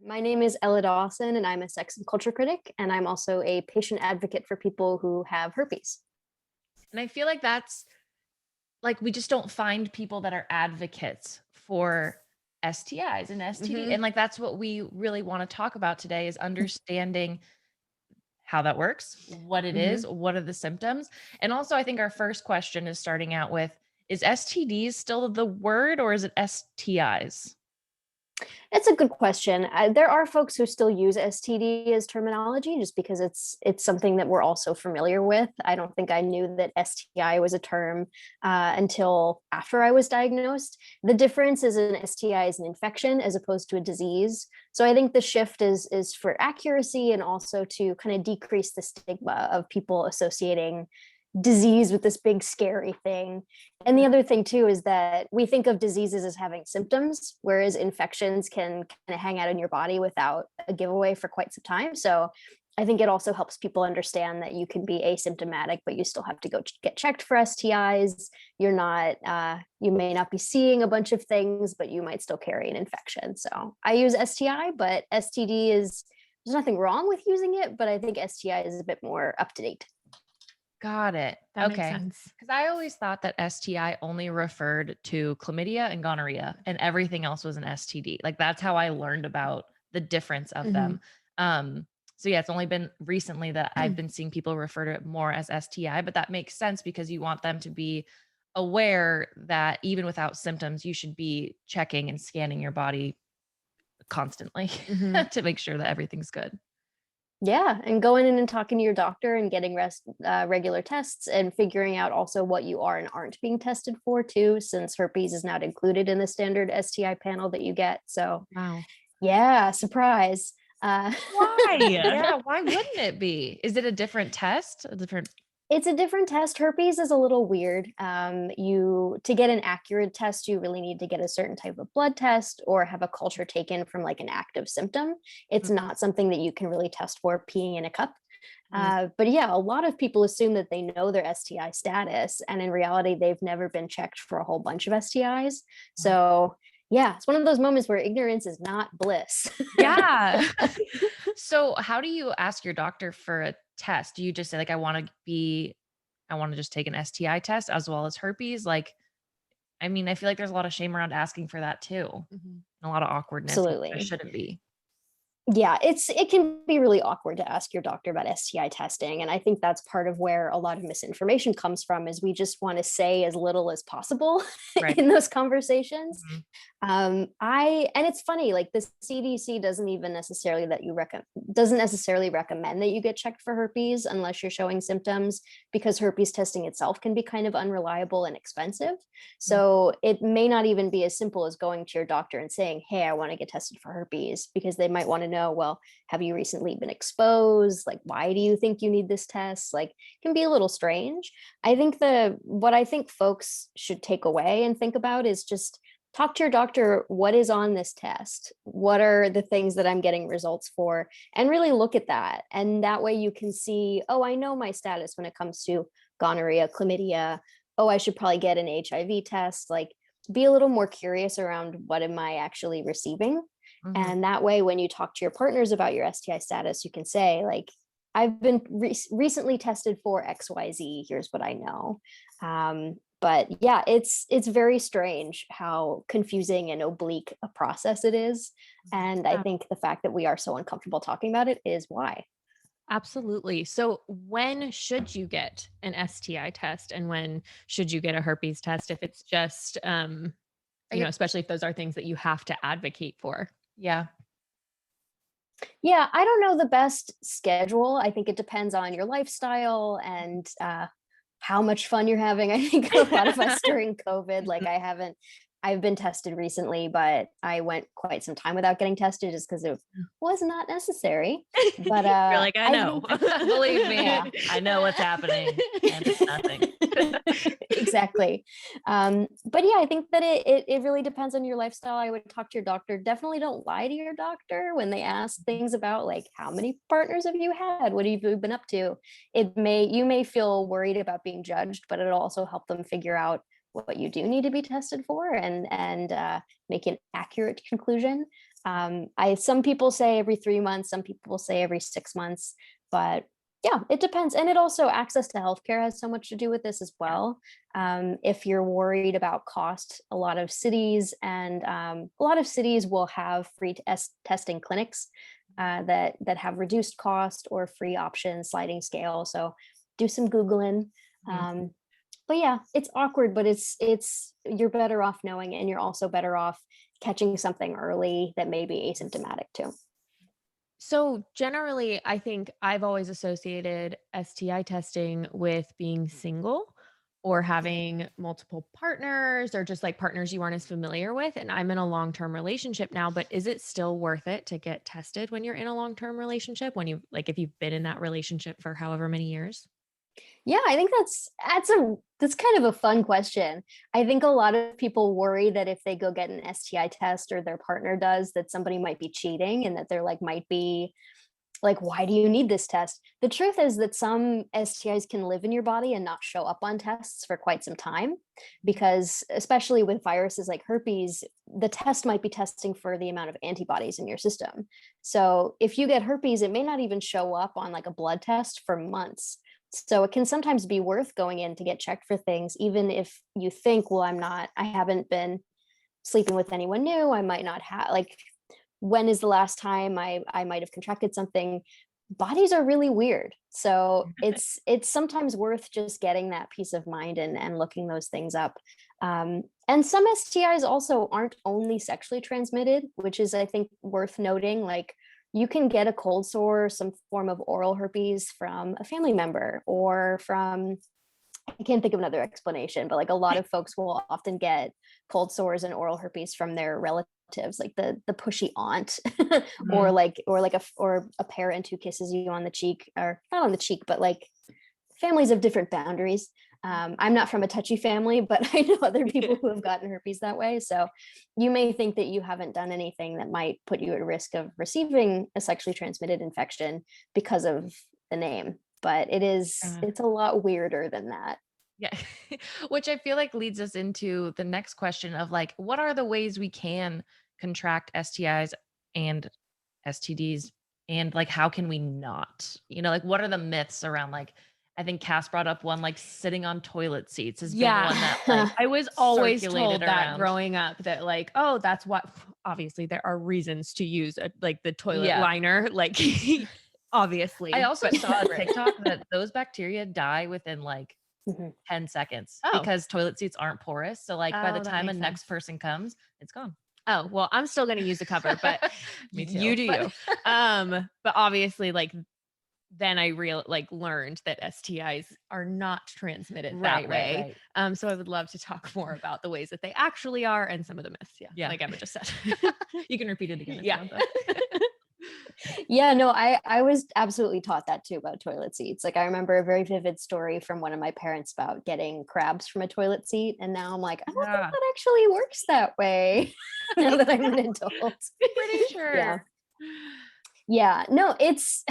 My name is Ella Dawson, and I'm a sex and culture critic, and I'm also a patient advocate for people who have herpes. And I feel like that's like we just don't find people that are advocates for STIs and STD. Hmm. And like that's what we really want to talk about today is understanding how that works, what it Hmm. is, what are the symptoms. And also I think our first question is starting out with is STDs still the word or is it STIs? It's a good question. There are folks who still use STD as terminology just because it's something that we're also familiar with. I don't think I knew that STI was a term until after I was diagnosed. The difference is an STI is an infection as opposed to a disease. So I think the shift is for accuracy and also to kind of decrease the stigma of people associating disease with this big scary thing. And the other thing too is that we think of diseases as having symptoms, whereas infections can kind of hang out in your body without a giveaway for quite some time. So I think it also helps people understand that you can be asymptomatic, but you still have to go get checked for STIs. You're not, you may not be seeing a bunch of things, but you might still carry an infection. So I use STI, but STD is, there's nothing wrong with using it, but I think STI is a bit more up to date. Got it. That makes Okay. sense. Because I always thought that STI only referred to chlamydia and gonorrhea and everything else was an STD. Like that's how I learned about the difference of Mhm. them. Um, so yeah, it's only been recently that I've been seeing people refer to it more as STI, but that makes sense because you want them to be aware that even without symptoms, you should be checking and scanning your body constantly Mhm. to make sure that everything's good. Yeah, and going in and talking to your doctor and getting regular tests and figuring out also what you are and aren't being tested for too, since herpes is not included in the standard STI panel that you get. So Wow. yeah, surprise. Uh, Why? Yeah, why wouldn't it be? Is it a different test? A different It's a different test. Herpes is a little weird. You to get an accurate test, you really need to get a certain type of blood test or have a culture taken from like an active symptom. It's Mhm. not something that you can really test for peeing in a cup. Mm. But yeah, a lot of people assume that they know their STI status, and in reality, they've never been checked for a whole bunch of STIs. So yeah, it's one of those moments where ignorance is not bliss. Yeah. So, how do you ask your doctor for a test? Do you just say like I want to just take an STI test as well as herpes? Like, I mean, I feel like there's a lot of shame around asking for that too. Mhm. And a lot of awkwardness, which there Absolutely. shouldn't be. Yeah, it can be really awkward to ask your doctor about STI testing, and I think that's part of where a lot of misinformation comes from is we just want to say as little as possible Right. in those conversations. Mhm. I and it's funny, like the CDC doesn't necessarily recommend that you get checked for herpes unless you're showing symptoms because herpes testing itself can be kind of unreliable and expensive. Mm. So it may not even be as simple as going to your doctor and saying, "Hey, I want to get tested for herpes," because they might want to know, well, have you recently been exposed? Like, why do you think you need this test? Like, it can be a little strange. I think the what I think folks should take away and think about is just talk to your doctor. What is on this test? What are the things that I'm getting results for? And really look at that. And that way you can see, oh, I know my status when it comes to gonorrhea, chlamydia. Oh, I should probably get an HIV test. Like, be a little more curious around what am I actually receiving. Mhm. And that way, when you talk to your partners about your STI status, you can say, like, I've been recently tested for XYZ. Here's what I know. But yeah, it's very strange how confusing and oblique a process it is. And I Yeah, think the fact that we are so uncomfortable talking about it is why. absolutely. So when should you get an STI test and when should you get a herpes test if it's just I get especially if those are things that you have to advocate for? yeah. Yeah, I don't know the best schedule. I think it depends on your lifestyle and how much fun you're having. I think a lot of us during COVID, like I've been tested recently, but I went quite some time without getting tested just because it was not necessary. But You're like, I I know. think, Believe yeah. me, I know what's happening and it's nothing. Exactly. But yeah, I think that it really depends on your lifestyle. I would talk to your doctor. Definitely don't lie to your doctor when they ask things about like how many partners have you had? What have you been up to? You may feel worried about being judged, but it'll also help them figure out what you do need to be tested for and make an accurate conclusion. Some people say every 3 months, some people say every 6 months, but yeah, it depends. And it also, access to healthcare has so much to do with this as well. If you're worried about cost, a lot of cities will have free testing clinics that have reduced cost or free options, sliding scale. So do some Googling. But yeah, it's awkward, but it's you're better off knowing it, and you're also better off catching something early that may be asymptomatic too. So generally, I think I've always associated STI testing with being single or having multiple partners or just like partners you aren't as familiar with. And I'm in a long-term relationship now, but is it still worth it to get tested when you're in a long-term relationship, when you like if you've been in that relationship for however many years? Yeah, I think that's kind of a fun question. I think a lot of people worry that if they go get an STI test or their partner does, that somebody might be cheating, and that they're like, might be like, why do you need this test? The truth is that some STIs can live in your body and not show up on tests for quite some time, because especially with viruses like herpes, the test might be testing for the amount of antibodies in your system. So if you get herpes, it may not even show up on like a blood test for months. So it can sometimes be worth going in to get checked for things, even if you think, well, I haven't been sleeping with anyone new. I might not have, like, when is the last time I might have contracted something? Bodies are really weird. So it's sometimes worth just getting that peace of mind and looking those things up. And some STIs also aren't only sexually transmitted, which is, I think, worth noting. Like, you can get a cold sore, some form of oral herpes from a family member, or from, I can't think of another explanation, but like a lot of folks will often get cold sores and oral herpes from their relatives, like the pushy aunt, or a parent who kisses you on the cheek, or not on the cheek, but like families of different boundaries. I'm not from a touchy family, but I know other people who have gotten herpes that way. So you may think that you haven't done anything that might put you at risk of receiving a sexually transmitted infection because of the name, but it's a lot weirder than that. Yeah. Which I feel like leads us into the next question of like, what are the ways we can contract STIs and STDs? And like, how can we not? Like, what are the myths around, like, I think Cass brought up one, like sitting on toilet seats has been one that like I was always circulated told that around. growing up, that like, oh, that's what, obviously there are reasons to use like the toilet Yeah. liner, like obviously. I also but saw a separate. TikTok that those bacteria die within like Mhm. 10 seconds Oh. because toilet seats aren't porous. So like by the Oh, that time a makes next sense. person comes, it's gone. Oh, well, I'm still going to use the cover, but Me too. you do But- you. But obviously, like, then I learned that STIs are not transmitted that way. Right. So I would love to talk more about the ways that they actually are and some of the myths. Yeah. Yeah. Like Emma just said. You can repeat it again. If Yeah. you want, though. Yeah, no, I was absolutely taught that too about toilet seats. Like, I remember a very vivid story from one of my parents about getting crabs from a toilet seat. And now I'm like, I don't think Yeah. that actually works that way now that I'm an adult. Pretty sure. Yeah, no, it's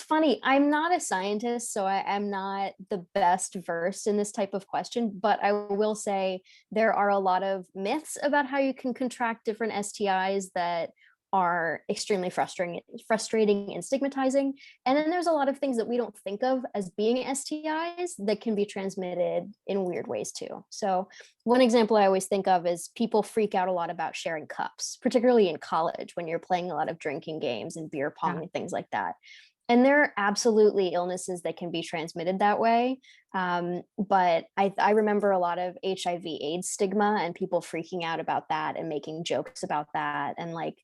funny. I'm not a scientist, so I am not the best versed in this type of question, but I will say there are a lot of myths about how you can contract different STIs that are extremely frustrating and stigmatizing. And then there's a lot of things that we don't think of as being STIs that can be transmitted in weird ways too. So one example I always think of is people freak out a lot about sharing cups, particularly in college when you're playing a lot of drinking games and beer pong and things like that. And there are absolutely illnesses that can be transmitted that way. But I remember a lot of HIV/AIDS stigma and people freaking out about that and making jokes about that. And like,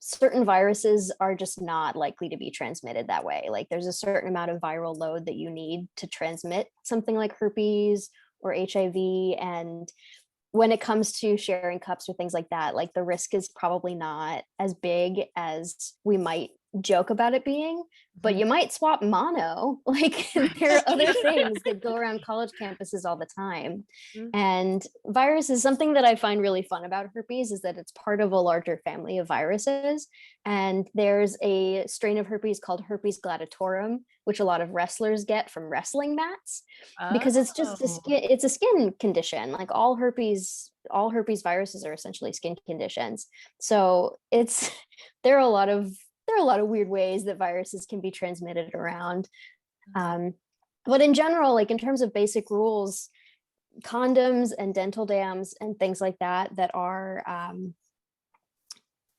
certain viruses are just not likely to be transmitted that way. Like, there's a certain amount of viral load that you need to transmit something like herpes or HIV. And when it comes to sharing cups or things like that, like, the risk is probably not as big as we might joke about it being, but you might swap mono. Like there are other things that go around college campuses all the time. And virus is something that I find really fun about herpes, is that it's part of a larger family of viruses. And there's a strain of herpes called Herpes Gladotorum, which a lot of wrestlers get from wrestling mats, because it's just it's a skin condition. Like all herpes viruses are essentially skin conditions. So there are a lot of weird ways that viruses can be transmitted around. But in general, like in terms of basic rules, condoms and dental dams and things like that are,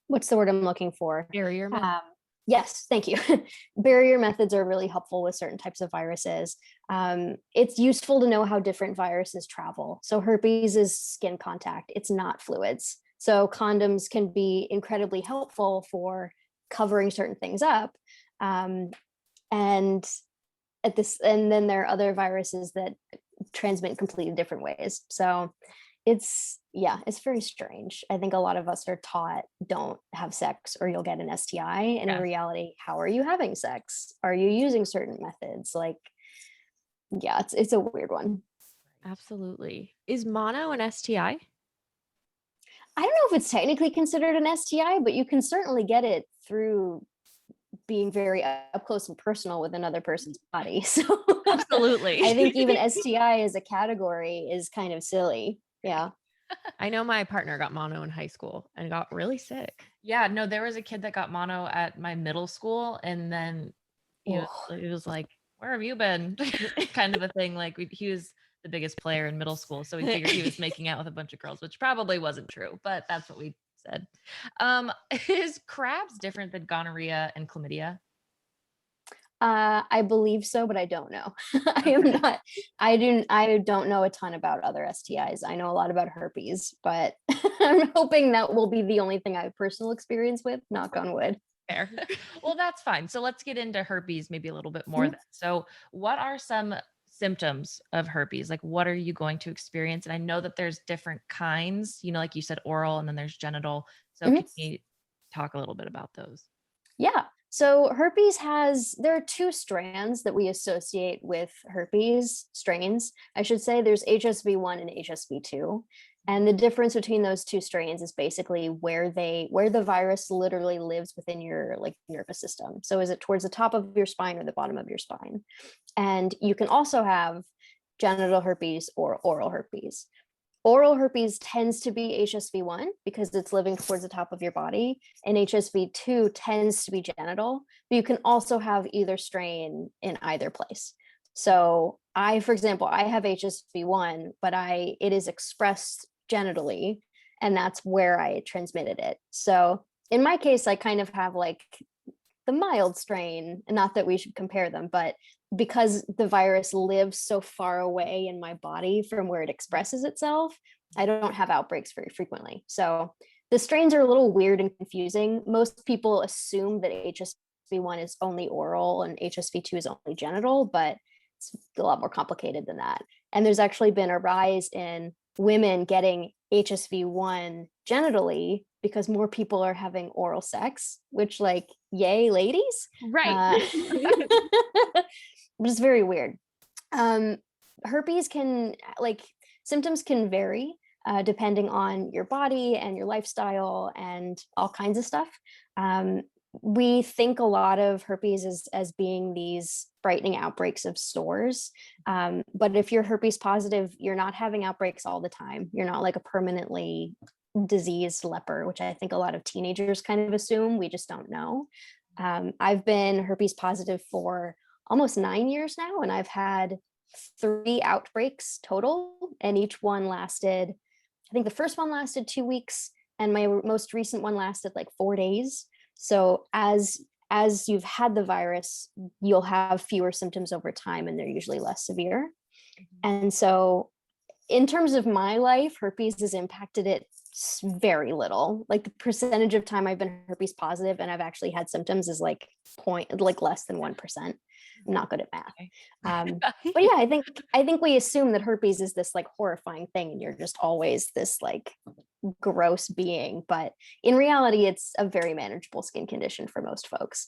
what's the word I'm looking for? Barrier method. Yes, thank you. Barrier methods are really helpful with certain types of viruses. It's useful to know how different viruses travel. So herpes is skin contact, it's not fluids. So condoms can be incredibly helpful for covering certain things up. And then there are other viruses that transmit in completely different ways. So it's very strange. I think a lot of us are taught, don't have sex or you'll get an STI. And in reality, how are you having sex? Are you using certain methods? Like, it's a weird one. Absolutely. Is mono an STI? I don't know if it's technically considered an STI, but you can certainly get it through being very up close and personal with another person's body. So absolutely. I think even STI as a category is kind of silly. Yeah. I know my partner got mono in high school and got really sick. Yeah, no, there was a kid that got mono at my middle school, and then it was like, where have you been? Kind of a thing. Like he was the biggest player in middle school, so we figured he was making out with a bunch of girls, which probably wasn't true, but that's what we said. Is crabs different than gonorrhea and chlamydia? I believe so, but I don't know. I don't know a ton about other STIs. I know a lot about herpes, but I'm hoping that will be the only thing I have personal experience with, knock on wood. Fair. Well, that's fine. So let's get into herpes maybe a little bit more then. So what are some symptoms of herpes? Like what are you going to experience? And I know that there's different kinds, like you said, oral, and then there's genital. So can you talk a little bit about those? Yeah. So herpes there are two strands that we associate with herpes strains. I should say there's HSV1 and HSV2. And the difference between those two strains is basically where the virus literally lives within your nervous system. So is it towards the top of your spine or the bottom of your spine? And you can also have genital herpes or oral herpes. Oral herpes tends to be HSV1 because it's living towards the top of your body, and HSV2 tends to be genital, but you can also have either strain in either place. So for example, I have HSV1, but it is expressed genitally, and that's where I transmitted it. So in my case, I kind of have like the mild strain, and not that we should compare them, but because the virus lives so far away in my body from where it expresses itself, I don't have outbreaks very frequently. So the strains are a little weird and confusing. Most people assume that HSV1 is only oral and HSV2 is only genital, but it's a lot more complicated than that. And there's actually been a rise in women getting HSV1 genitally because more people are having oral sex, which, like, yay, ladies. Right. But it's very weird. Herpes symptoms can vary depending on your body and your lifestyle and all kinds of stuff. We think a lot of herpes as being these frightening outbreaks of sores. But if you're herpes positive, you're not having outbreaks all the time. You're not like a permanently diseased leper, which I think a lot of teenagers kind of assume. We just don't know. I've been herpes positive for almost 9 years now, and I've had 3 outbreaks total, and each one lasted, I think the first one lasted 2 weeks, and my most recent one lasted like 4 days. So as you've had the virus, you'll have fewer symptoms over time, and they're usually less severe. And so in terms of my life, herpes has impacted it very little. Like the percentage of time I've been herpes positive and I've actually had symptoms is like less than 1%. I'm not good at math. But yeah, I think we assume that herpes is this like horrifying thing and you're just always this like gross being, but in reality it's a very manageable skin condition for most folks.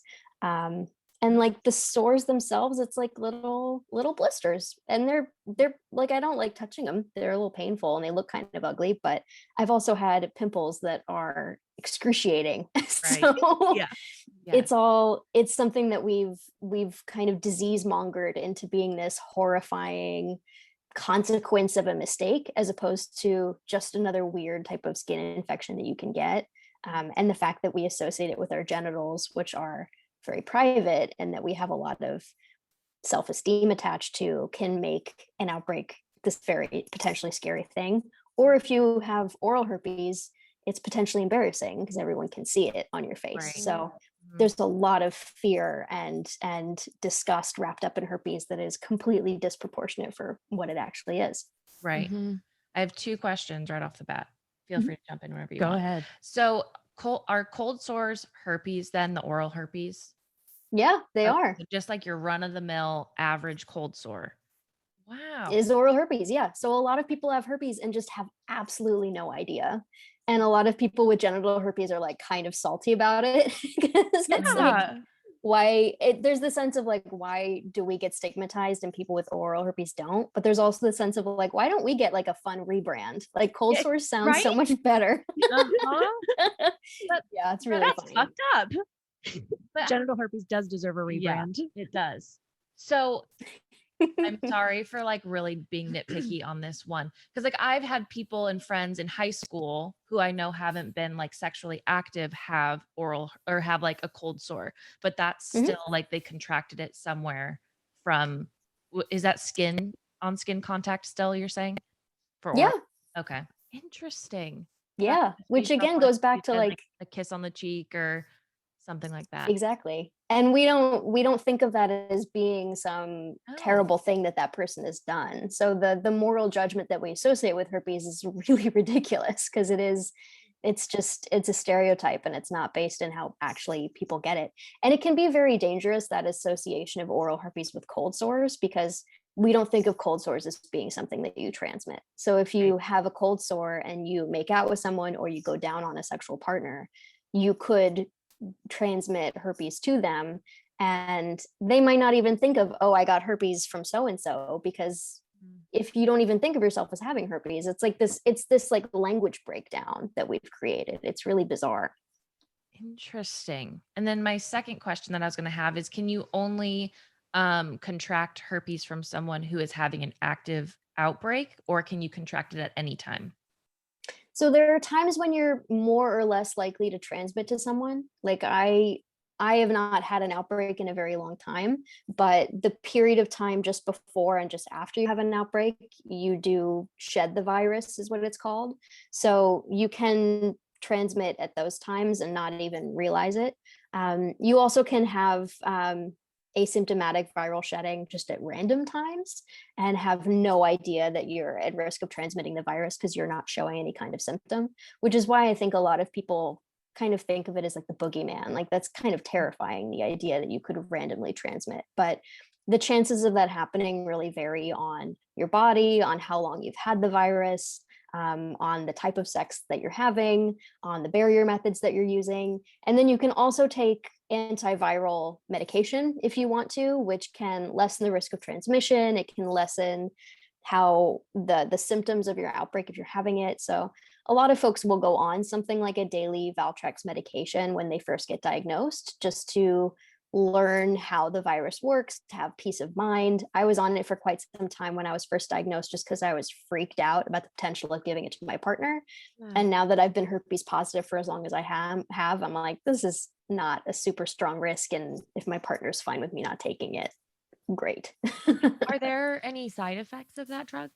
And like the sores themselves, it's like little blisters, and they're like, I don't like touching them. They're a little painful and they look kind of ugly, but I've also had pimples that are excruciating. Right. So Yeah. it's something that we've kind of disease mongered into being this horrifying consequence of a mistake, as opposed to just another weird type of skin infection that you can get. And the fact that we associate it with our genitals, which are very private, and that we have a lot of self-esteem attached to, can make an outbreak this very potentially scary thing. Or if you have oral herpes, it's potentially embarrassing because everyone can see it on your face. Right. So there's a lot of fear and disgust wrapped up in herpes that is completely disproportionate for what it actually is. Right. I have 2 questions right off the bat. Feel free to jump in whenever you Go want. ahead. So are cold sores herpes then, the oral herpes? Yeah, they are. Just like your run-of-the-mill average cold sore. Wow. Is oral herpes. Yeah. So a lot of people have herpes and just have absolutely no idea. And a lot of people with genital herpes are like kind of salty about it. Because it's like, there's the sense of like, why do we get stigmatized and people with oral herpes don't? But there's also the sense of like, why don't we get like a fun rebrand? Like cold sores sounds so much better. Yeah, it's really That's funny. fucked up. But Genital herpes does deserve a rebrand. Yeah, it does. So I'm sorry for like really being nitpicky on this one, because like I've had people and friends in high school who I know haven't been like sexually active have oral or have like a cold sore, but that's still like they contracted it somewhere from, is that skin on skin contact still, you're saying? For oral? Yeah. Okay. Interesting. Yeah. Which again goes back to like a kiss on the cheek or something like that. Exactly. And we don't think of that as being some terrible thing that person has done. So the moral judgment that we associate with herpes is really ridiculous, because it's a stereotype and it's not based in how actually people get it. And it can be very dangerous, that association of oral herpes with cold sores, because we don't think of cold sores as being something that you transmit. So if you have a cold sore and you make out with someone or you go down on a sexual partner, you could transmit herpes to them, and they might not even think of, oh, I got herpes from so and so, because if you don't even think of yourself as having herpes, it's this like language breakdown that we've created. It's really bizarre. Interesting. And then my second question that I was going to have is, can you only contract herpes from someone who is having an active outbreak, or can you contract it at any time? So there are times when you're more or less likely to transmit to someone. Like I have not had an outbreak in a very long time, but the period of time just before and just after you have an outbreak, you do shed the virus, is what it's called. So you can transmit at those times and not even realize it. You also can have asymptomatic viral shedding just at random times and have no idea that you're at risk of transmitting the virus because you're not showing any kind of symptom, which is why I think a lot of people kind of think of it as like the boogeyman. Like that's kind of terrifying, the idea that you could randomly transmit. But the chances of that happening really vary on your body, on how long you've had the virus, on the type of sex that you're having, on the barrier methods that you're using. And then you can also take antiviral medication if you want to, which can lessen the risk of transmission. It can lessen how the symptoms of your outbreak if you're having it. So a lot of folks will go on something like a daily Valtrex medication when they first get diagnosed, just to learn how the virus works, to have peace of mind. I was on it for quite some time when I was first diagnosed, just because I was freaked out about the potential of giving it to my partner. And now that I've been herpes positive for as long as I have, I'm like, this is not a super strong risk. And if my partner's fine with me not taking it, great. Are there any side effects of that drug?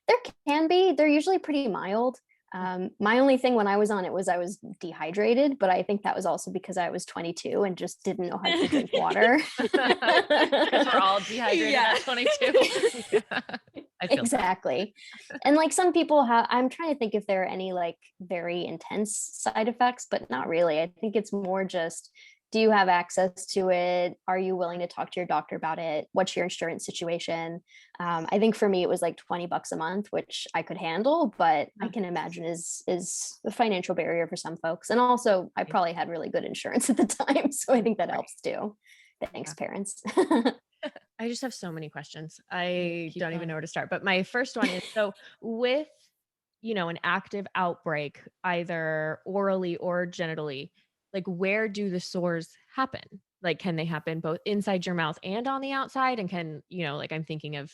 There can be. They're usually pretty mild. My only thing when I was on it was I was dehydrated, but I think that was also because I was 22 and just didn't know how to drink water. Because we're all dehydrated at 22. I feel Exactly. And like some people have, I'm trying to think if there are any like very intense side effects, but not really. I think it's more just, do you have access to it? Are you willing to talk to your doctor about it? What's your insurance situation? I think for me, it was like $20 a month, which I could handle, but I can imagine is a financial barrier for some folks. And also I probably had really good insurance at the time. So I think that helps too. Thanks, parents. I just have so many questions. I Keep don't even going. know where to start. But my first one is, so with, an active outbreak, either orally or genitally, like where do the sores happen? Like, can they happen both inside your mouth and on the outside? And can, like I'm thinking of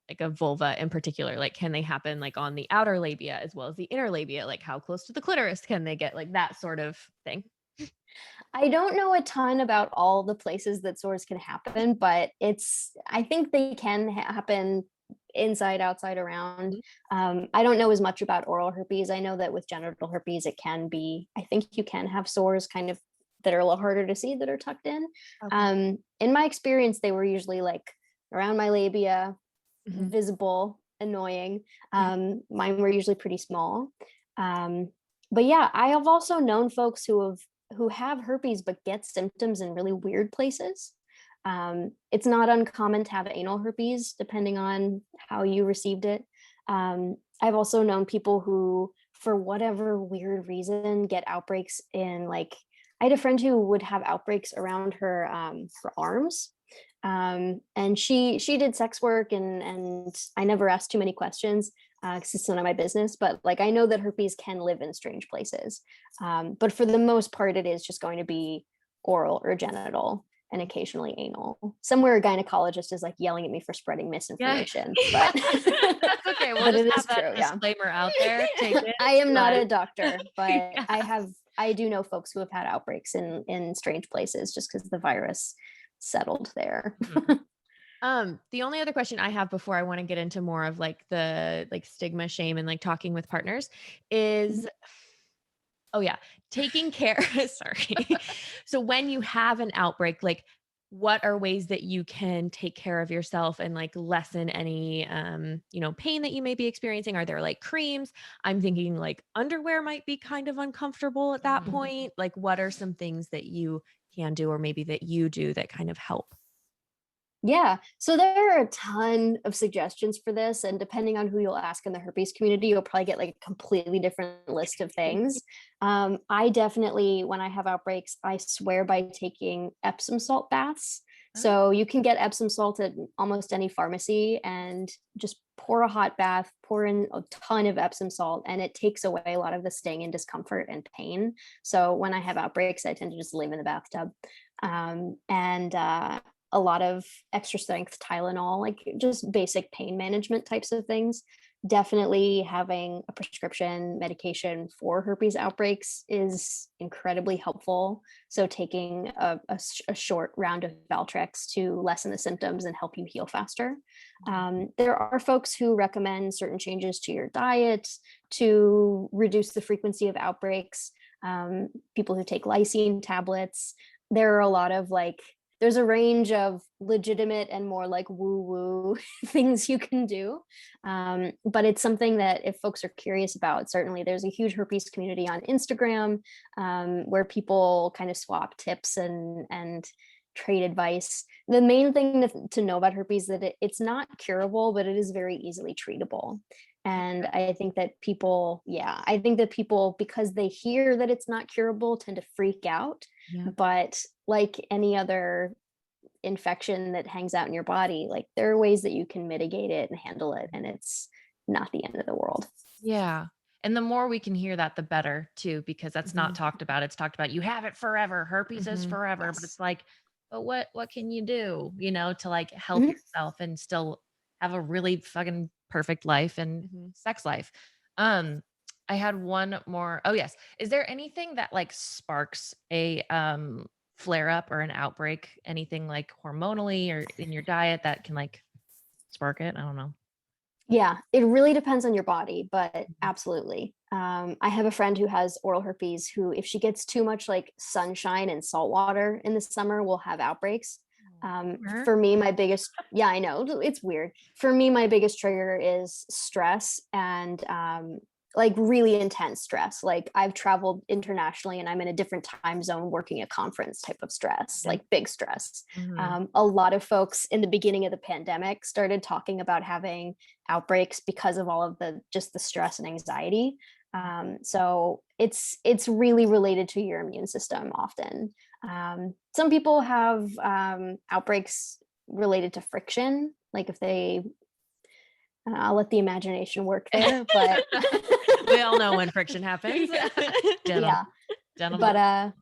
like a vulva in particular, like can they happen like on the outer labia as well as the inner labia? Like how close to the clitoris can they get, like that sort of thing? I don't know a ton about all the places that sores can happen, but I think they can happen inside, outside, around. I don't know as much about oral herpes. I know that with genital herpes, it can be, I think you can have sores kind of that are a little harder to see that are tucked in. Okay. In my experience, they were usually like around my labia, Mhm. visible, annoying. Mine were usually pretty small. But yeah, I have also known folks who have herpes but get symptoms in really weird places. It's not uncommon to have anal herpes depending on how you received it. I've also known people who, for whatever weird reason, get outbreaks in like, I had a friend who would have outbreaks around her arms. And she did sex work, and I never asked too many questions because it's none of my business, but like I know that herpes can live in strange places. But for the most part, it is just going to be oral or genital and occasionally anal. Somewhere a gynecologist is like yelling at me for spreading misinformation, but That's okay. We'll but just it have is that true. Yeah. disclaimer out there. Take it. I am not a but- doctor, but Yeah. I do know folks who have had outbreaks in strange places just because the virus settled there. The only other question I have before I want to get into more of like the like stigma, shame, and like talking with partners is, oh yeah, taking care. Sorry. So when you have an outbreak, like what are ways that you can take care of yourself and like lessen any pain that you may be experiencing? Are there like creams? I'm thinking like underwear might be kind of uncomfortable at that Mhm. point. Like what are some things that you can do or maybe that you do that kind of help? Yeah, so there are a ton of suggestions for this, and depending on who you'll ask in the herpes community, you'll probably get like a completely different list of things. I definitely, when I have outbreaks, I swear by taking Epsom salt baths. So you can get Epsom salt at almost any pharmacy and just pour a hot bath, pour in a ton of Epsom salt, and it takes away a lot of the sting and discomfort and pain. So when I have outbreaks, I tend to just live in the bathtub. And a lot of extra strength Tylenol, like just basic pain management types of things. Definitely having a prescription medication for herpes outbreaks is incredibly helpful. So taking a short round of Valtrex to lessen the symptoms and help you heal faster. There are folks who recommend certain changes to your diet to reduce the frequency of outbreaks. People who take lysine tablets. There are a lot of like, there's a range of legitimate and more like woo-woo things you can do. But it's something that if folks are curious about, certainly there's a huge herpes community on Instagram where people kind of swap tips and trade advice. The main thing to know about herpes is that it's not curable, but it is very easily treatable. And I think that people, because they hear that it's not curable, tend to freak out. Yeah. But like any other infection that hangs out in your body, like there are ways that you can mitigate it and handle it, and it's not the end of the world. Yeah. And the more we can hear that, the better too, because that's not talked about. It's talked about, you have it forever. Herpes is forever. But it's like, but what can you do, to like help yourself and still have a really fucking perfect life and sex life? I had one more. Oh yes. Is there anything that like sparks a flare up or an outbreak? Anything like hormonally or in your diet that can like spark it? I don't know. Yeah, it really depends on your body, but absolutely. I have a friend who has oral herpes who, if she gets too much like sunshine and salt water in the summer, will have outbreaks. For me, my biggest, yeah, I know it's weird. For me, my biggest trigger is stress and like really intense stress. Like I've traveled internationally and I'm in a different time zone working a conference type of stress, like big stress. A lot of folks in the beginning of the pandemic started talking about having outbreaks because of all of the stress and anxiety. So it's really related to your immune system often. Some people have outbreaks related to friction, like if they, I'll let the imagination work there, but we all know when friction happens. Yeah. But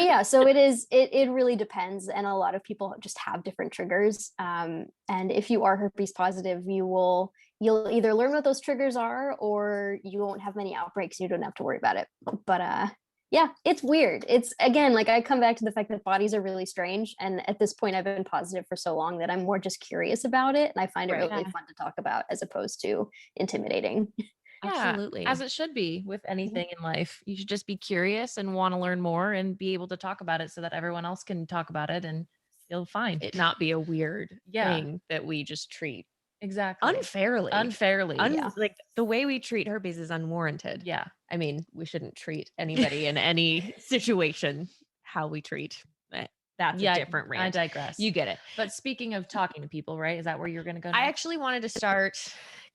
yeah, so it really depends, and a lot of people just have different triggers. And if you are herpes positive, you'll either learn what those triggers are, or you won't have many outbreaks. You don't have to worry about it. But yeah, it's weird. It's, again, like I come back to the fact that bodies are really strange, and at this point I've been positive for so long that I'm more just curious about it, and I find it really fun to talk about as opposed to intimidating. Absolutely. As it should be with anything in life. You should just be curious and want to learn more and be able to talk about it so that everyone else can talk about it and feel fine. It not be a weird thing that we just treat unfairly. Like the way we treat herpes is unwarranted. Yeah. I mean, we shouldn't treat anybody in any situation how we treat. That's a different rant. I digress. You get it. But speaking of talking to people, right? Is that where you're going to go I next? actually wanted to start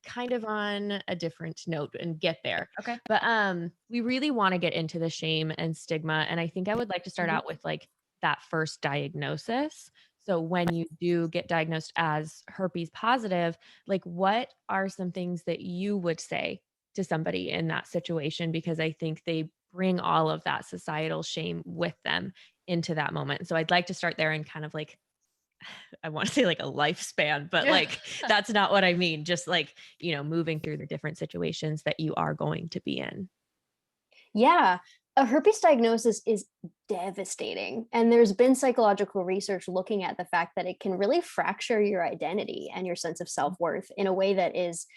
kind of on a different note and get there. Okay. But we really want to get into the shame and stigma. And I think I would like to start out with like that first diagnosis. So when you do get diagnosed as herpes positive, like what are some things that you would say to somebody in that situation? Because I think they bring all of that societal shame with them into that moment. So I'd like to start there and kind of like, I want to say like a lifespan, but like, that's not what I mean. Just like, moving through the different situations that you are going to be in. Yeah. A herpes diagnosis is devastating. And there's been psychological research looking at the fact that it can really fracture your identity and your sense of self-worth in a way that is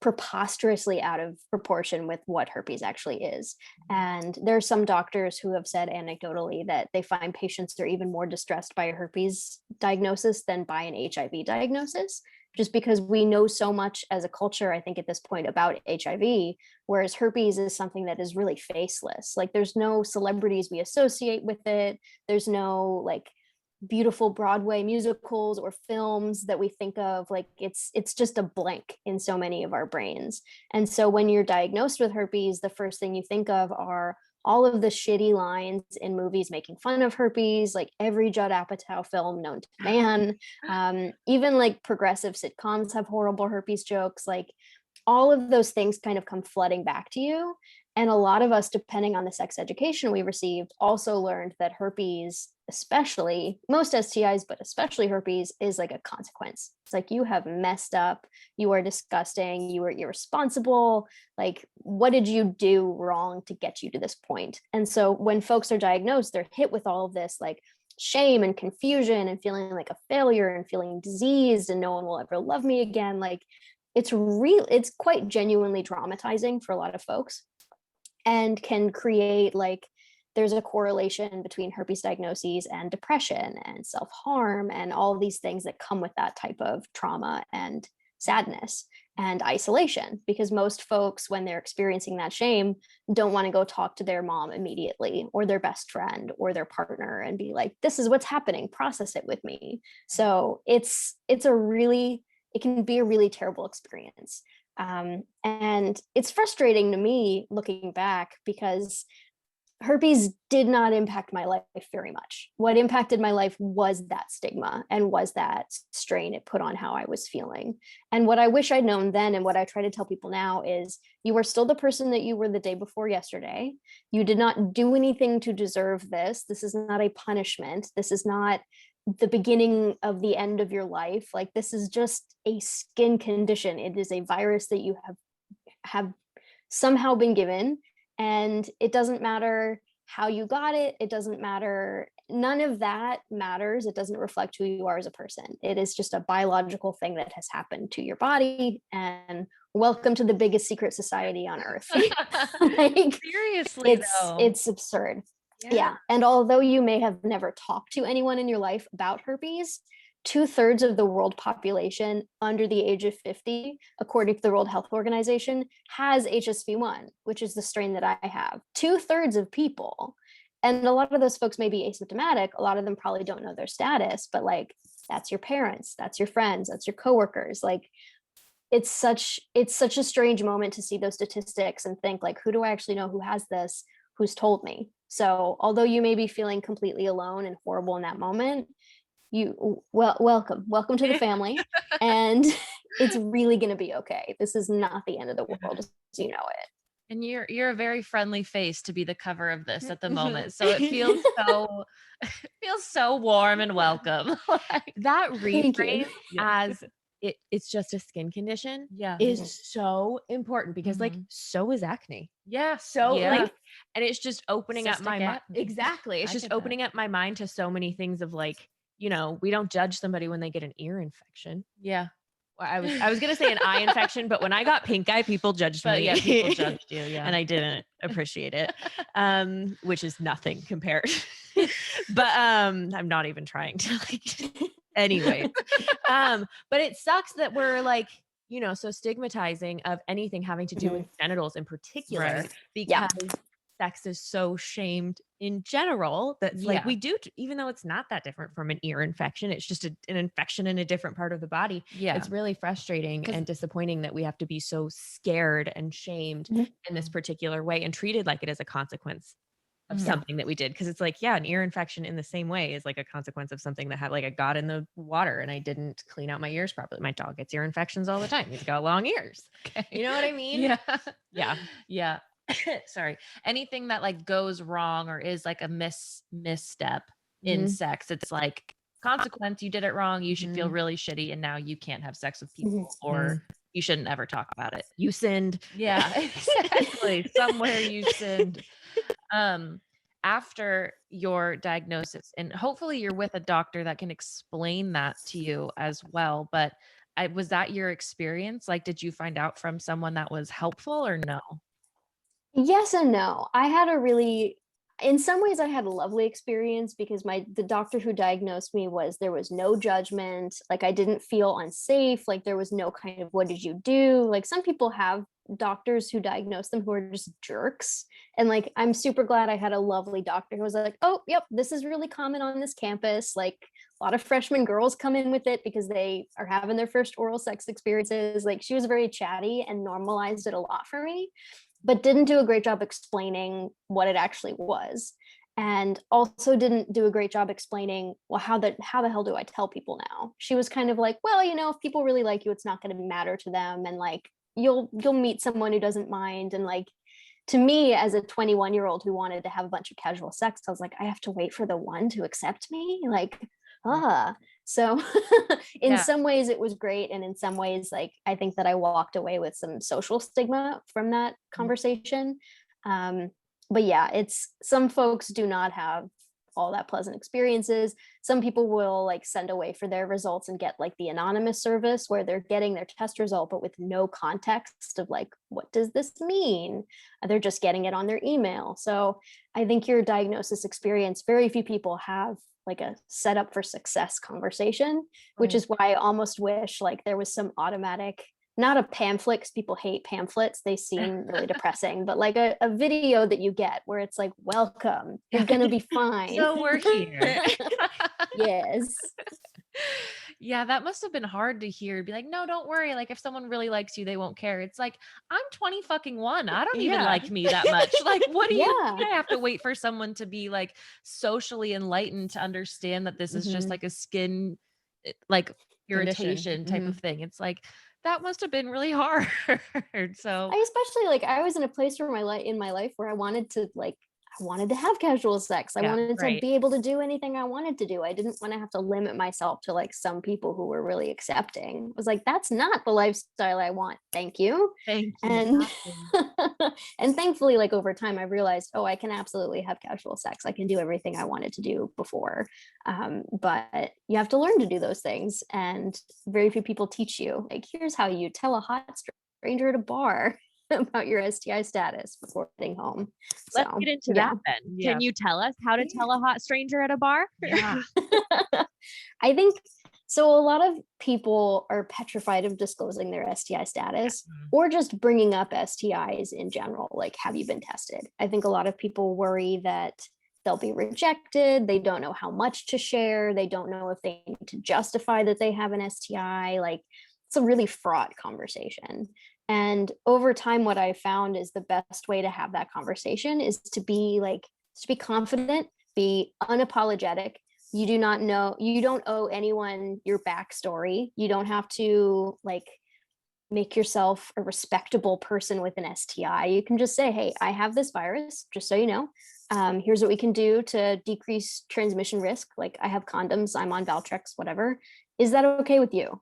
preposterously out of proportion with what herpes actually is. And there are some doctors who have said anecdotally that they find patients are even more distressed by a herpes diagnosis than by an HIV diagnosis, just because we know so much as a culture, I think at this point, about HIV, whereas herpes is something that is really faceless. Like there's no celebrities we associate with it. There's no like beautiful Broadway musicals or films that we think of. Like it's just a blank in so many of our brains. And so when you're diagnosed with herpes, the first thing you think of are all of the shitty lines in movies making fun of herpes, like every Judd Apatow film known to man. Even like progressive sitcoms have horrible herpes jokes. Like all of those things kind of come flooding back to you. And a lot of us, depending on the sex education we received, also learned that herpes, especially most STIs, but especially herpes, is like a consequence. It's like, you have messed up, you are disgusting, you are irresponsible. Like, what did you do wrong to get you to this point? And so when folks are diagnosed, they're hit with all of this like shame and confusion and feeling like a failure and feeling diseased and no one will ever love me again. Like it's quite genuinely traumatizing for a lot of folks, and can create like, there's a correlation between herpes diagnoses and depression and self-harm and all of these things that come with that type of trauma and sadness and isolation, because most folks, when they're experiencing that shame, don't want to go talk to their mom immediately or their best friend or their partner and be like, this is what's happening, process it with me. So it can be a really terrible experience. And it's frustrating to me looking back, because herpes did not impact my life very much. What impacted my life was that stigma and was that strain it put on how I was feeling. And what I wish I'd known then, and what I try to tell people now, is you are still the person that you were the day before yesterday. You did not do anything to deserve this. This is not a punishment. This is not the beginning of the end of your life. Like, this is just a skin condition. It is a virus that you have somehow been given, and it doesn't matter how you got it. It doesn't matter. None of that matters. It doesn't reflect who you are as a person. It is just a biological thing that has happened to your body, and welcome to the biggest secret society on earth. Like, seriously, it's absurd. Yeah. And although you may have never talked to anyone in your life about herpes, 2/3 of the world population under the age of 50, according to the World Health Organization, has HSV1, which is the strain that I have. 2/3 of people. And a lot of those folks may be asymptomatic. A lot of them probably don't know their status, but like, that's your parents, that's your friends, that's your coworkers. Like, it's such a strange moment to see those statistics and think like, who do I actually know who has this? Who's told me? So although you may be feeling completely alone and horrible in that moment, welcome to the family. And it's really going to be okay. This is not the end of the world as you know it. And you're a very friendly face to be the cover of this at the moment. So it feels so warm and welcome. Like, that reframe as it's just a skin condition is so important because like so is acne. Yeah. Like, and it's just opening up my mind. acne. Exactly. It's just opening up my mind to so many things of like, you know, we don't judge somebody when they get an ear infection. Yeah. I was gonna say an eye infection, but when I got pink eye, people judged me. Yeah, people judged you, yeah. And I didn't appreciate it. Which is nothing compared. But I'm not even trying to like anyway. But it sucks that we're like, you know, so stigmatizing of anything having to do with genitals in particular, because sex is so shamed in general. That's like we do, even though it's not that different from an ear infection, it's just an infection in a different part of the body. It's really frustrating and disappointing that we have to be so scared and shamed in this particular way and treated like it is a consequence of something that we did. Cause it's like, an ear infection in the same way is like a consequence of something that had like I got in the water and I didn't clean out my ears properly. My dog gets ear infections all the time. He's got long ears. Okay. You know what I mean? Yeah. Sorry. Anything that like goes wrong or is like a misstep in sex, it's like consequence, you did it wrong. You should feel really shitty. And now you can't have sex with people or you shouldn't ever talk about it. You sinned. Yeah, exactly. Somewhere you sinned. After your diagnosis, and hopefully you're with a doctor that can explain that to you as well. But was that your experience? Like, did you find out from someone that was helpful or no? Yes and no. In some ways I had a lovely experience because the doctor who diagnosed me there was no judgment. Like I didn't feel unsafe. Like there was no kind of, what did you do? Like some people have doctors who diagnose them who are just jerks. And like, I'm super glad I had a lovely doctor who was like, oh, yep, this is really common on this campus. Like a lot of freshman girls come in with it because they are having their first oral sex experiences. Like she was very chatty and normalized it a lot for me, but didn't do a great job explaining what it actually was. And also didn't do a great job explaining, well, how the hell do I tell people now? She was kind of like, well, you know, if people really like you, it's not going to matter to them. And like, you'll meet someone who doesn't mind. And like, to me as a 21-year-old who wanted to have a bunch of casual sex, I was like, I have to wait for the one to accept me. Like, so in some ways it was great. And in some ways, like, I think that I walked away with some social stigma from that conversation. But yeah, some folks do not have all that pleasant experiences. Some people will like send away for their results and get like the anonymous service where they're getting their test result, but with no context of like, what does this mean? They're just getting it on their email. So I think your diagnosis experience, very few people have like a set up for success conversation, which is why I almost wish like there was some automatic, not a pamphlet, because people hate pamphlets, they seem really depressing, but like a video that you get where it's like, welcome, you're gonna be fine. So we're here. Yes. Yeah, that must have been hard to hear. Be like, no, don't worry. Like, if someone really likes you, they won't care. It's like, I'm 21. I don't even like me that much. Like, what do you think? I have to wait for someone to be like socially enlightened to understand that this is just like a skin, like irritation type of thing. It's like, that must have been really hard. So I especially like, I was in a place where in my life where I wanted to have casual sex. I wanted to be able to do anything I wanted to do. I didn't want to have to limit myself to like some people who were really accepting. I was like, that's not the lifestyle I want. Thank you. And and thankfully, like over time, I realized, I can absolutely have casual sex. I can do everything I wanted to do before. But you have to learn to do those things. And very few people teach you, like, here's how you tell a hot stranger at a bar. about your STI status before getting home. Let's So, get into yeah. that then. Yeah. Can you tell us how to tell a hot stranger at a bar? Yeah. I think so. A lot of people are petrified of disclosing their STI status or just bringing up STIs in general. Like, have you been tested? I think a lot of people worry that they'll be rejected. They don't know how much to share. They don't know if they need to justify that they have an STI. Like, it's a really fraught conversation. And over time, what I found is the best way to have that conversation is to be confident, be unapologetic. You do not know, you don't owe anyone your backstory. You don't have to like make yourself a respectable person with an STI. You can just say, hey, I have this virus, just so you know. Here's what we can do to decrease transmission risk. Like, I have condoms, I'm on Valtrex, whatever. Is that okay with you?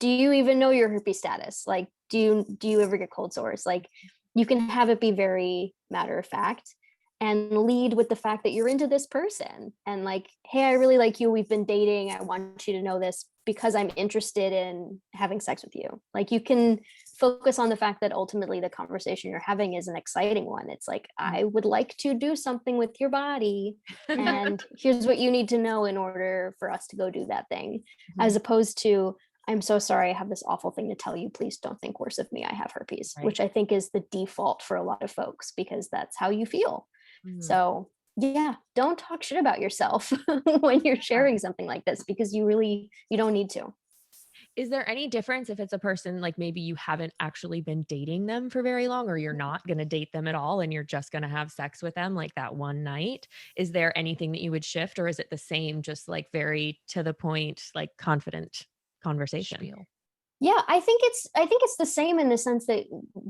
Do you even know your herpes status? Like, do you ever get cold sores? Like, you can have it be very matter of fact and lead with the fact that you're into this person and like, hey, I really like you. We've been dating. I want you to know this because I'm interested in having sex with you. Like, you can focus on the fact that ultimately the conversation you're having is an exciting one. It's like, I would like to do something with your body. And here's what you need to know in order for us to go do that thing, as opposed to, I'm so sorry, I have this awful thing to tell you. Please don't think worse of me. I have herpes, Right. which I think is the default for a lot of folks because that's how you feel. So yeah, don't talk shit about yourself when you're sharing something like this because you don't need to. Is there any difference if it's a person like maybe you haven't actually been dating them for very long, or you're not going to date them at all and you're just going to have sex with them like that one night? Is there anything that you would shift, or is it the same, just like very to the point, like confident conversation? Spiel. Yeah, I think it's the same in the sense that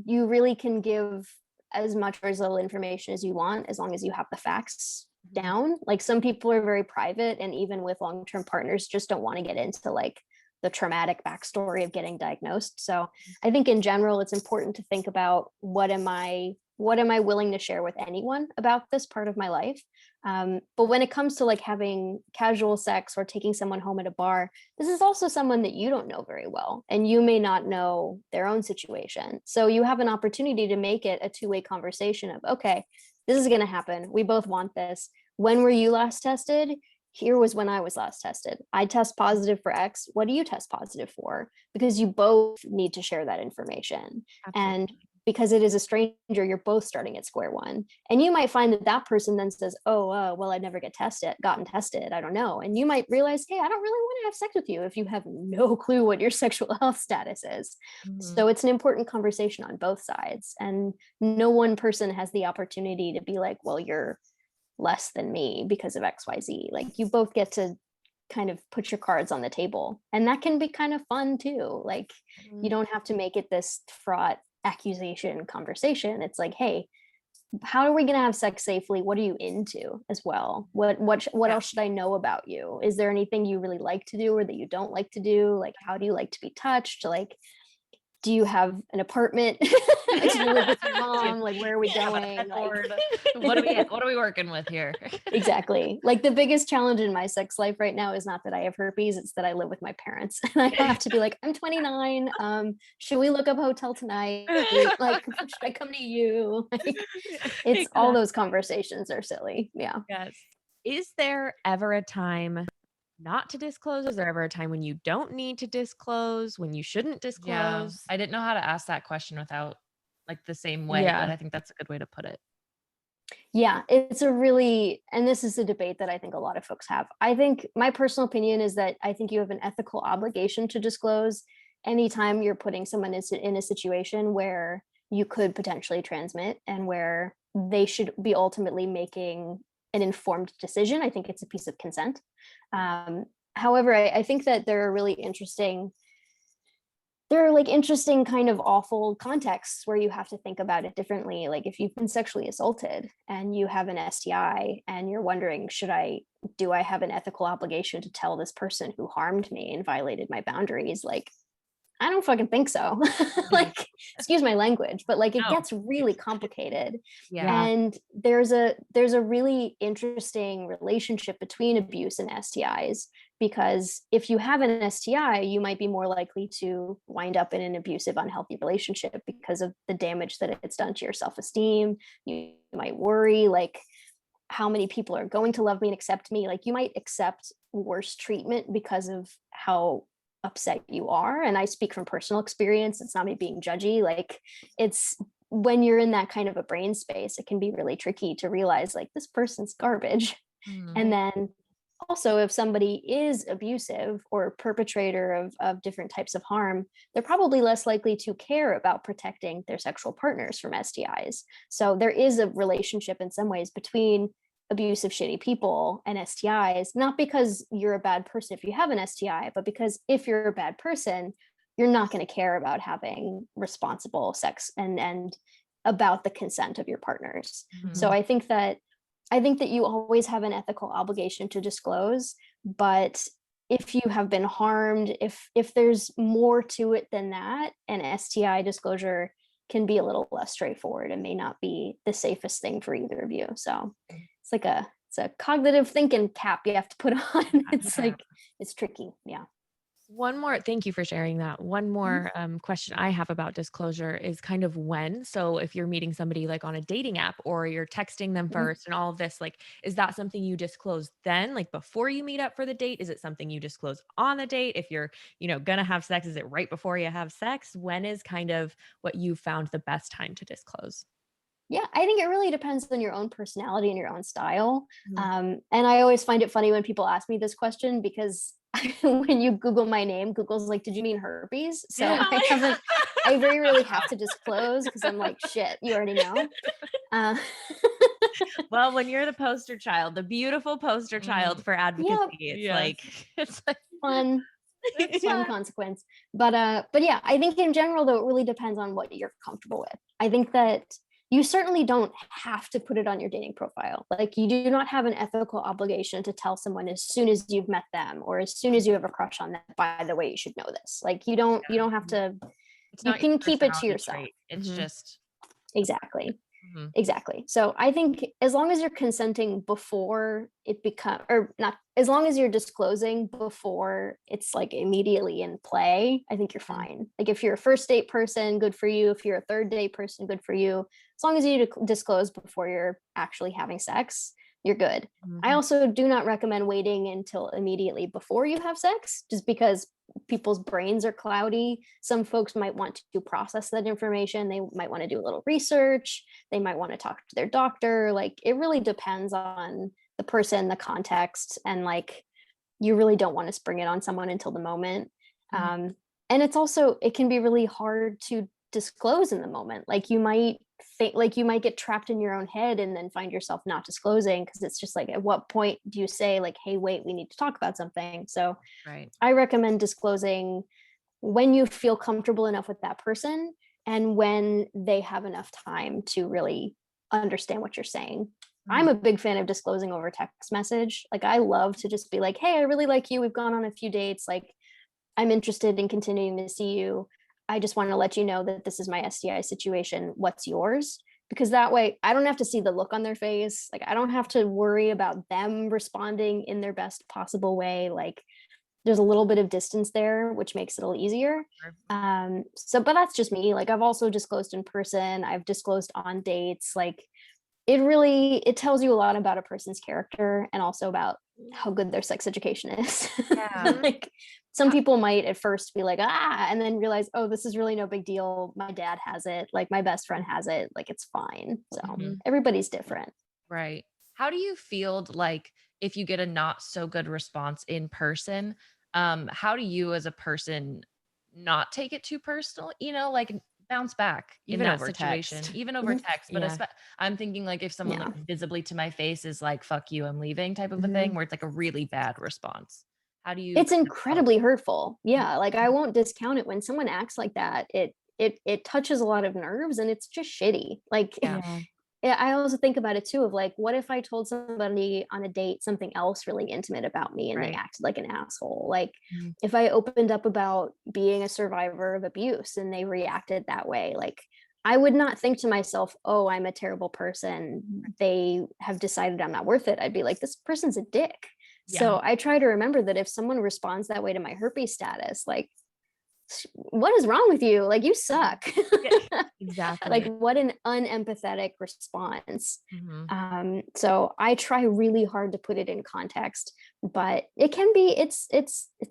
you really can give as much or as little information as you want, as long as you have the facts down. Like, some people are very private, and even with long-term partners, just don't want to get into like the traumatic backstory of getting diagnosed. So I think in general, it's important to think about what am I willing to share with anyone about this part of my life. But when it comes to like having casual sex or taking someone home at a bar, this is also someone that you don't know very well, and you may not know their own situation. So you have an opportunity to make it a two-way conversation of, okay, this is going to happen. We both want this. When were you last tested? Here was when I was last tested. I test positive for X. What do you test positive for? Because you both need to share that information. Absolutely. And because it is a stranger, you're both starting at square one. And you might find that that person then says, oh, well, I never gotten tested. I don't know. And you might realize, hey, I don't really want to have sex with you if you have no clue what your sexual health status is. So it's an important conversation on both sides. And no one person has the opportunity to be like, well, you're less than me because of XYZ. Like, you both get to kind of put your cards on the table, and that can be kind of fun too. Like, you don't have to make it this fraught accusation conversation. It's like, hey, how are we going to have sex safely? What are you into as well? What else should I know about you? Is there anything you really like to do or that you don't like to do? Like, how do you like to be touched? Like, do you have an apartment? Do you live with your mom? Like, where are we going? Like, What are we working with here? exactly. Like, the biggest challenge in my sex life right now is not that I have herpes, it's that I live with my parents. And I have to be like, I'm 29. Should we look up a hotel tonight? Like, should I come to you? Like, it's all those conversations are silly. Yeah. Yes. Is there ever a time not to disclose? Is there ever a time when you don't need to disclose, when you shouldn't Yeah. disclose? I didn't know how to ask that question without like the same way, Yeah. but I think that's a good way to put it. Yeah, it's a really, and this is a debate that I think a lot of folks have. I think my personal opinion is that I think you have an ethical obligation to disclose anytime you're putting someone in a situation where you could potentially transmit and where they should be ultimately making an informed decision. I think it's a piece of consent. However, I think that there are like interesting kind of awful contexts where you have to think about it differently. Like, if you've been sexually assaulted and you have an STI and you're wondering, do I have an ethical obligation to tell this person who harmed me and violated my boundaries? Like, I don't fucking think so. Like, excuse my language, but like it No. gets really complicated. Yeah. And there's a really interesting relationship between abuse and STIs, because if you have an STI, you might be more likely to wind up in an abusive, unhealthy relationship because of the damage that it's done to your self-esteem. You might worry, like, how many people are going to love me and accept me. Like, you might accept worse treatment because of how upset you are. And I speak from personal experience. It's not me being judgy. Like, it's when you're in that kind of a brain space, it can be really tricky to realize like this person's garbage. And then also, if somebody is abusive or perpetrator of different types of harm, they're probably less likely to care about protecting their sexual partners from STIs. So there is a relationship in some ways between abusive, shitty people and STIs, not because you're a bad person if you have an STI, but because if you're a bad person, you're not going to care about having responsible sex and about the consent of your partners. So I think that you always have an ethical obligation to disclose, but if you have been harmed, if there's more to it than that, an STI disclosure can be a little less straightforward and may not be the safest thing for either of you. So it's like it's a cognitive thinking cap you have to put on. It's like, it's tricky. Yeah. One more, thank you for sharing that. One more question I have about disclosure is kind of when. So if you're meeting somebody like on a dating app or you're texting them first and all of this, like, is that something you disclose then, like before you meet up for the date? Is it something you disclose on the date? If you're, gonna have sex, is it right before you have sex? When is kind of what you found the best time to disclose? Yeah, I think it really depends on your own personality and your own style. And I always find it funny when people ask me this question, because when you Google my name, Google's like, did you mean herpes? So I very rarely have to disclose because I'm like, shit, you already know. Well, when you're the poster child, the beautiful poster child for advocacy, it's like fun. Fun consequence. But yeah, I think in general, though, it really depends on what you're comfortable with. I think that you certainly don't have to put it on your dating profile. Like, you do not have an ethical obligation to tell someone as soon as you've met them or as soon as you have a crush on them, by the way, you should know this. Like, you don't have to, you can keep it to yourself. It's just exactly. Exactly. So I think as long as you're consenting before it or not, as long as you're disclosing before it's like immediately in play, I think you're fine. Like, if you're a first date person, good for you. If you're a third date person, good for you. As long as you disclose before you're actually having sex, you're good. I also do not recommend waiting until immediately before you have sex, just because people's brains are cloudy. Some folks might want to process that information. They might want to do a little research. They might want to talk to their doctor. Like, it really depends on the person, the context, and like, you really don't want to spring it on someone until the moment. And it's also, it can be really hard to disclose in the moment. Like, you might think, like, you might get trapped in your own head and then find yourself not disclosing, because it's just like, at what point do you say like, hey, wait, we need to talk about something? So I recommend disclosing when you feel comfortable enough with that person and when they have enough time to really understand what you're saying. I'm a big fan of disclosing over text message. Like, I love to just be like, hey, I really like you. We've gone on a few dates. Like, I'm interested in continuing to see you. I just want to let you know that this is my STI situation. What's yours? Because that way I don't have to see the look on their face. Like, I don't have to worry about them responding in their best possible way. Like, there's a little bit of distance there, which makes it a little easier. But that's just me. Like, I've also disclosed in person. I've disclosed on dates. Like, it tells you a lot about a person's character and also about how good their sex education is. Like, some people might at first be like, and then realize, oh, this is really no big deal. My dad has it. Like, my best friend has it. Like, it's fine. So everybody's different. Right. How do you feel like if you get a not so good response in person, how do you as a person not take it too personal, like bounce back even in that over situation, text. even over text? But I'm thinking like if someone like visibly to my face is like, fuck you, I'm leaving type of a thing, where it's like a really bad response. How do you? It's incredibly hurtful. Yeah. Like, I won't discount it. When someone acts like that, it touches a lot of nerves and it's just shitty. Like, I also think about it too of like, what if I told somebody on a date something else really intimate about me and they acted like an asshole? Like if I opened up about being a survivor of abuse and they reacted that way, like I would not think to myself, oh, I'm a terrible person. They have decided I'm not worth it. I'd be like, this person's a dick. So I try to remember that if someone responds that way to my herpes status, like, what is wrong with you? Like, you suck. Exactly. Like, what an unempathetic response. So I try really hard to put it in context, but it can be, it's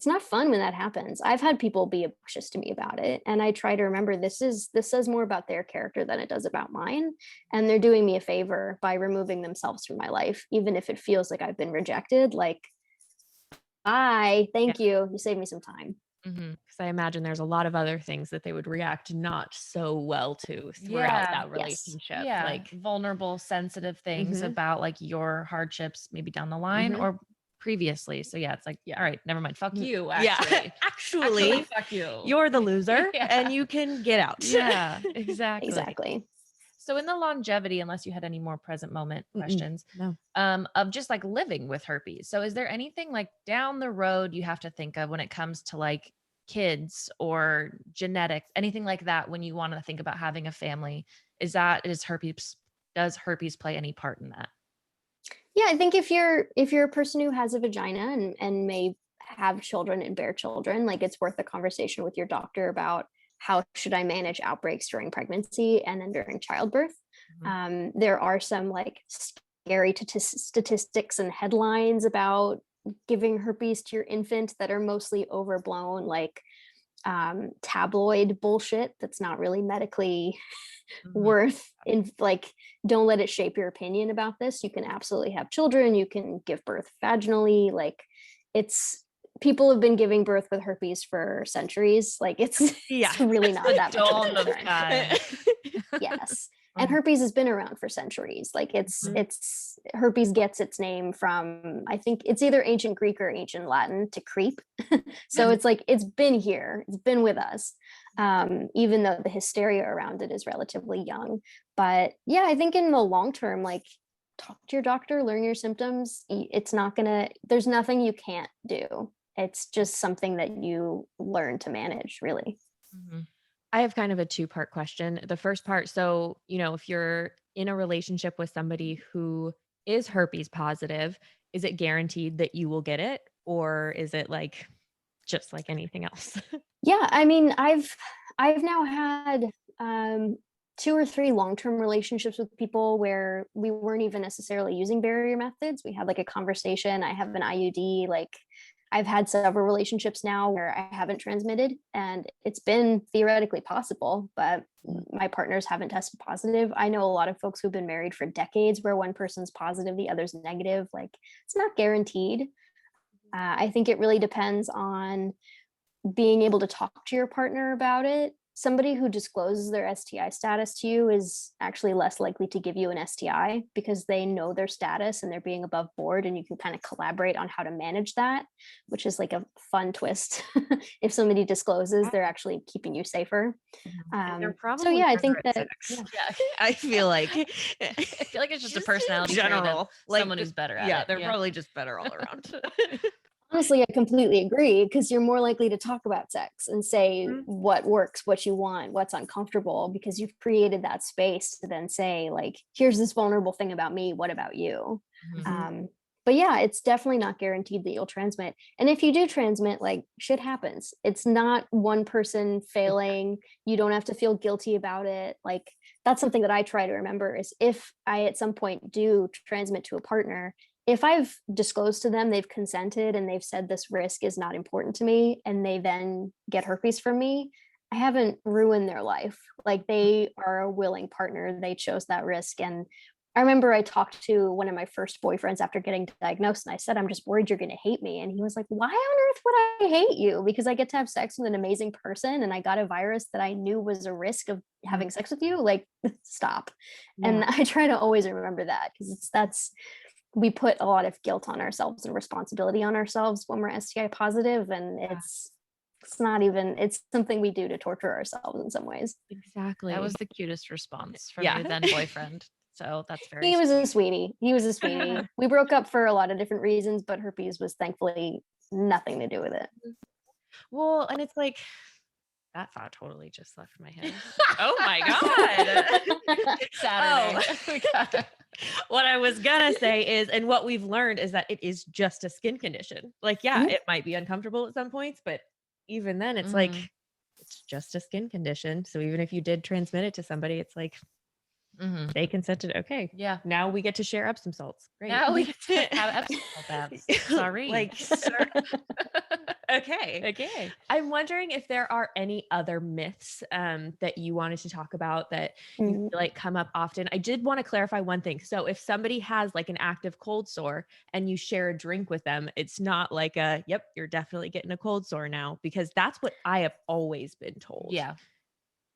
not fun when that happens. I've had people be obnoxious to me about it, and I try to remember this says more about their character than it does about mine, and they're doing me a favor by removing themselves from my life, even if it feels like I've been rejected. Like, thank you saved me some time. Because I imagine there's a lot of other things that they would react not so well to throughout that relationship. Yeah, like vulnerable, sensitive things about like your hardships maybe down the line or previously. So yeah, it's like, all right, never mind. Fuck you. Actually, actually, fuck you. You're the loser and you can get out. Yeah, exactly. Exactly. So in the longevity, unless you had any more present moment questions, No. Of just like living with herpes. So is there anything like down the road you have to think of when it comes to like kids or genetics, anything like that, when you want to think about having a family? Does herpes play any part in that? Yeah, I think if you're a person who has a vagina and may have children and bear children, like it's worth a conversation with your doctor about how should I manage outbreaks during pregnancy and then during childbirth. There are some like scary statistics and headlines about giving herpes to your infant that are mostly overblown, like tabloid bullshit that's not really medically worth in, like, don't let it shape your opinion about this. You can absolutely have children, you can give birth vaginally, like people have been giving birth with herpes for centuries. Like it's really not that much of a concern. Yes. And herpes has been around for centuries. Like it's herpes gets its name from, I think it's either ancient Greek or ancient Latin, to creep. So it's like, it's been here, it's been with us, even though the hysteria around it is relatively young. But yeah, I think in the long term, like, talk to your doctor, learn your symptoms. There's nothing you can't do. It's just something that you learn to manage, really. I have kind of a two-part question. The first part, so, if you're in a relationship with somebody who is herpes positive, is it guaranteed that you will get it? Or is it like, just like anything else? Yeah, I mean, I've now had 2 or 3 long-term relationships with people where we weren't even necessarily using barrier methods. We had like a conversation. I have an IUD. Like, I've had several relationships now where I haven't transmitted, and it's been theoretically possible, but my partners haven't tested positive. I know a lot of folks who've been married for decades where one person's positive, the other's negative. Like, it's not guaranteed. I think it really depends on being able to talk to your partner about it. Somebody who discloses their STI status to you is actually less likely to give you an STI because they know their status and they're being above board, and you can kind of collaborate on how to manage that, which is like a fun twist. If somebody discloses, they're actually keeping you safer. So yeah, I think that I feel like it's just a personality general, like someone who's better at it. They're probably just better all around. Honestly, I completely agree, because you're more likely to talk about sex and say what works, what you want, what's uncomfortable, because you've created that space to then say, like, here's this vulnerable thing about me, what about you? But yeah, it's definitely not guaranteed that you'll transmit. And if you do transmit, like, shit happens. It's not one person failing. You don't have to feel guilty about it. Like, that's something that I try to remember, is if I at some point do transmit to a partner, if I've disclosed to them, they've consented and they've said this risk is not important to me, and they then get herpes from me, I haven't ruined their life. Like, they are a willing partner. They chose that risk. And I remember I talked to one of my first boyfriends after getting diagnosed, and I said, I'm just worried you're going to hate me. And he was like, why on earth would I hate you? Because I get to have sex with an amazing person, and I got a virus that I knew was a risk of having sex with you. Like, stop. And I try to always remember that, because we put a lot of guilt on ourselves and responsibility on ourselves when we're STI positive. And it's something we do to torture ourselves in some ways. Exactly. That was the cutest response from your then boyfriend. So that's very He was a sweetie. He was a sweetie. We broke up for a lot of different reasons, but herpes was thankfully nothing to do with it. Well, and it's like, that thought totally just left my head. Oh my God. It's Saturday. We got it. What I was gonna say is, and what we've learned is that it is just a skin condition. Like, yeah, Mhm. it might be uncomfortable at some points, but even then it's like, Mhm. it's just a skin condition. So even if you did transmit it to somebody, it's like, Mhm. they consented. Okay. Yeah. Now we get to share Epsom salts. Great. Now we get to have Epsom salt baths. Sorry. Like, sir. Okay. Okay. I'm wondering if there are any other myths that you wanted to talk about that you Mm. feel like come up often. I did want to clarify one thing. So if somebody has like an active cold sore and you share a drink with them, it's not like a, yep, you're definitely getting a cold sore now, because that's what I have always been told. Yeah.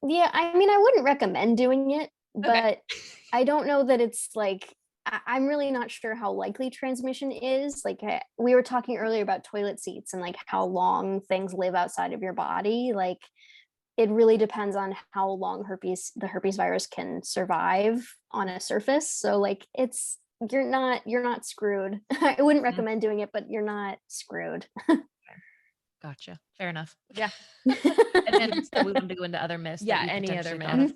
Yeah, I mean, I wouldn't recommend doing it, Okay. but I don't know that it's like, I'm really not sure how likely transmission is. Like we were talking earlier about toilet seats and like how long things live outside of your body. Like it really depends on how long the herpes virus can survive on a surface. So like you're not screwed. I wouldn't recommend doing it, but you're not screwed. Gotcha. Fair enough. Yeah. And then so we want to go into other myths. Yeah, That you any other potentially thought of. myth.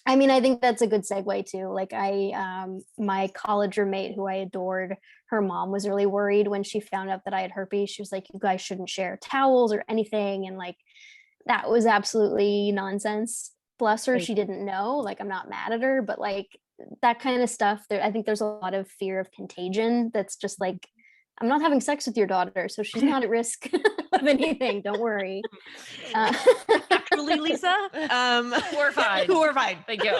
I mean, I think that's a good segue too. Like my college roommate who I adored, her mom was really worried when she found out that I had herpes. She was like, you guys shouldn't share towels or anything. And like, that was absolutely nonsense. Bless her, Right. she didn't know. Like, I'm not mad at her, but like that kind of stuff there, I think there's a lot of fear of contagion. That's just like, I'm not having sex with your daughter, so she's not at risk of anything. Don't worry. Actually, Lisa, We're fine. We're fine. Thank you.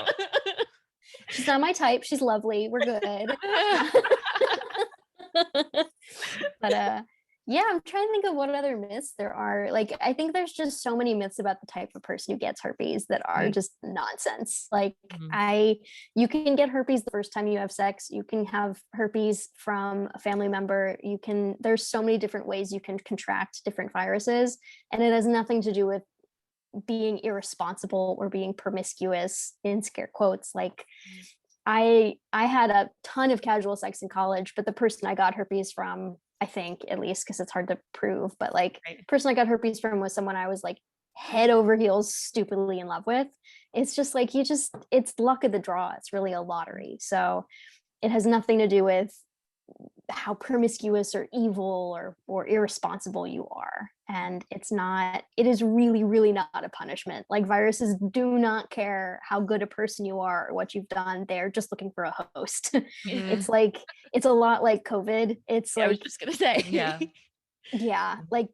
She's not my type. She's lovely. We're good. But yeah, I'm trying to think of what other myths there are. Like, I think there's just so many myths about the type of person who gets herpes that are just nonsense. Like, you can get herpes the first time you have sex. You can have herpes from a family member. There's so many different ways you can contract different viruses, and it has nothing to do with being irresponsible or being promiscuous, in scare quotes. Like, I had a ton of casual sex in college, but the person I got herpes from, I think, at least because it's hard to prove, but like the person I got herpes from was someone I was like head over heels stupidly in love with. It's just like it's luck of the draw. It's really a lottery. So it has nothing to do with how promiscuous or evil or irresponsible you are. And it is really, really not a punishment. Like, viruses do not care how good a person you are or what you've done. They're just looking for a host. It's like, it's a lot like COVID. It's I was like, just gonna say, yeah, like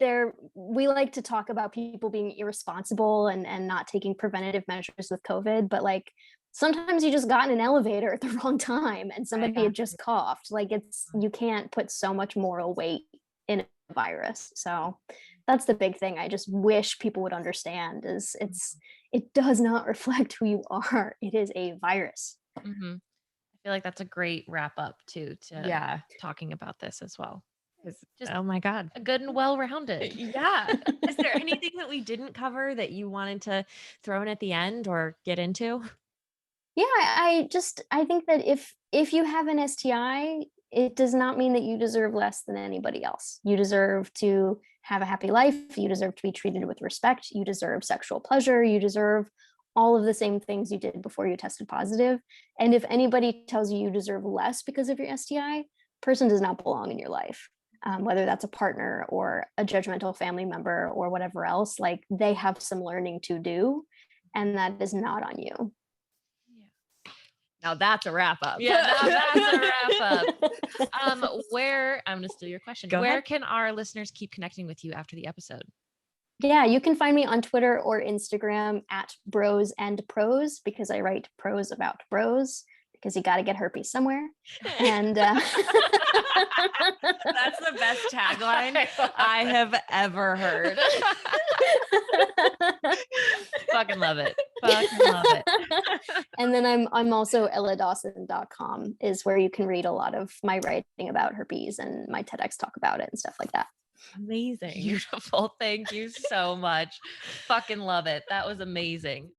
we like to talk about people being irresponsible and not taking preventative measures with COVID, but like sometimes you just got in an elevator at the wrong time and somebody had just coughed. Like, you can't put so much moral weight in a virus. So that's the big thing I just wish people would understand is it does not reflect who you are. It is a virus. I feel like that's a great wrap up too to talking about this as well. Just, oh my God, a good and well-rounded. Yeah. Is there anything that we didn't cover that you wanted to throw in at the end or get into? Yeah, I think that if you have an STI, it does not mean that you deserve less than anybody else. You deserve to have a happy life. You deserve to be treated with respect. You deserve sexual pleasure. You deserve all of the same things you did before you tested positive. And if anybody tells you you deserve less because of your STI, person does not belong in your life. Whether that's a partner or a judgmental family member or whatever else, like, they have some learning to do, and that is not on you. Now that's a wrap up. Yeah, now that's a wrap up. Where, I'm going to steal your question. Go Where ahead. can our listeners keep connecting with you after the episode? Yeah, you can find me on Twitter or Instagram at Bros and Pros, because I write prose about bros, because you got to get herpes somewhere. And that's the best tagline I have ever heard. Fucking love it. Fucking love it. And then I'm also elladawson.com is where you can read a lot of my writing about herpes and my TEDx talk about it and stuff like that. Amazing. Beautiful. Thank you so much. Fucking love it. That was amazing.